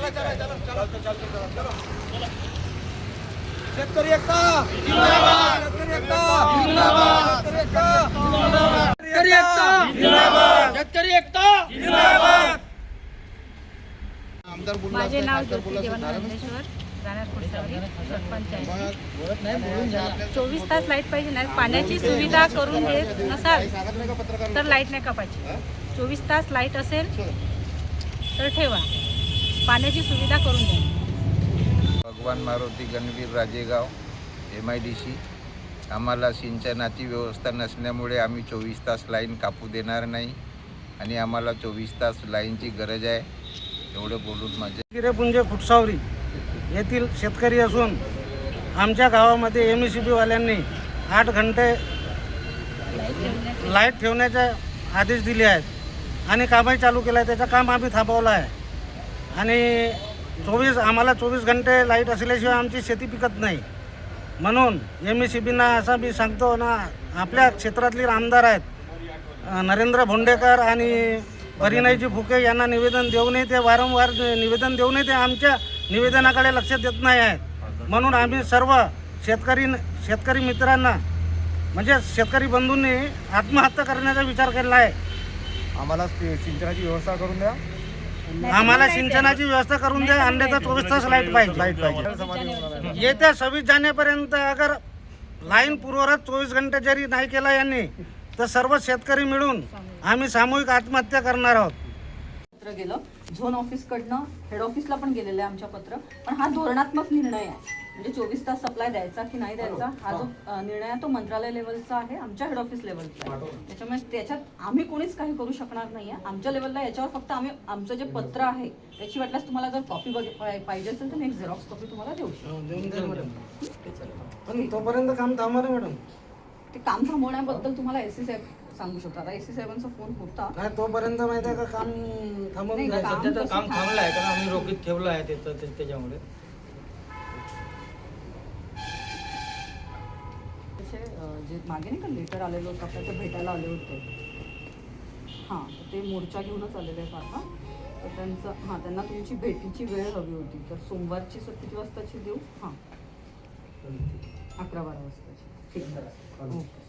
शेतकरी एकता जिंदाबाद, शेतकरी एकता जिंदाबाद, शेतकरी एकता जिंदाबाद, शेतकरी एकता जिंदाबाद, शेतकरी एकता जिंदाबाद. माझे नाव ज्योती देवानंदेश्वर, राहणार कुडसावली, सरपंच आहे. 24 तास लाईट पाहिजे नाही. पाण्याची सुविधा करून देत नसाल तर लाईट नाही कापायची. 24 तास लाईट असेल तर ठेवा. पाण्याची सुविधा करून द्या. भगवान मारुती गणवीर राजेगाव MIDC. आम्हाला सिंचनाची व्यवस्था नसल्यामुळे आम्ही 24 तास लाईन कापू देणार नाही आणि आम्हाला 24 तास लाईनची गरज आहे. एवढं बोलून माझे किरेपुंजे कुडसावली येथील शेतकरी असून आमच्या गावामध्ये MECB वाल्यांनी 8 घंटे लाईट ठेवण्याचे आदेश दिले आहेत आणि कामही चालू केलं आहे. त्याचं काम आम्ही थांबवलं आहे आणि आम्हाला 24 घंटे लाईट असल्याशिवाय आमची शेती पिकत नाही. म्हणून MECBना असं मी सांगतो ना, आपल्या क्षेत्रातले आमदार आहेत नरेंद्र भोंडेकर आणि परिणयजी फुके यांना निवेदन देऊनही ते वारंवार निवेदन देऊनही ते आमच्या निवेदनाकडे लक्ष देत नाही आहेत. म्हणून आम्ही सर्व शेतकरी मित्रांना म्हणजे शेतकरी बंधूंनी आत्महत्या करण्याचा विचार केला आहे. आम्हाला सिंचनाची व्यवस्था करून द्या. आम्हाला सिंचनाची व्यवस्था करून द्या. अन्यथा 24 तास लाईट पाहिजे. येत्या 26 जानेपर्यंत अगर लाईन पूर्ववत 24 घंटे जरी नाही केला यांनी तर सर्व शेतकरी मिळून आम्ही सामूहिक आत्महत्या करणार आहोत. पत्र गेलं झोन ऑफिसकडनं हेड ऑफिसला पण गेलेलं आहे आमच्या पत्र. पण हा धोरणात्मक निर्णय आहे. म्हणजे 24 तास सप्लाय द्यायचा की नाही द्यायचा हा जो निर्णय आहे तो मंत्रालय लेवलचा आहे, आमच्या हेड ऑफिस लेवलचा आहे. त्याच्यामुळे त्याच्यात आम्ही कोणीच काही करू शकणार नाही आहे. आमच्या लेवलला याच्यावर फक्त आम्ही आमचं जे पत्र आहे त्याची वाटल्यास तुम्हाला जर कॉपी पाहिजे असेल तर मी एक झेरॉक्स कॉपी तुम्हाला देऊ शकतो. पण तोपर्यंत काम थांबवा ना मॅडम. ते काम थांबवण्याबद्दल तुम्हाला AC साहेब सांगू शकतो. आता AC साहेबांचा फोन होता नाही तोपर्यंत माहिती आहे का काम थांबवून नाही, द्यायचं. काम तसं काम थांबलं आहे कारण आम्ही रोखीत ठेवलं आहे त्याच्यामुळे. जे मागे नाही का लेटर आलेलं होतं आपल्याला ते भेटायला आले होते. हां तर ते मोर्चा घेऊनच आलेले आहेत आता. तर त्यांना तुमची भेटीची वेळ हवी होती. तर सोमवारची किती वाजताची देऊ? हां 11-12 वाजताची. ठीक आहे. ओके.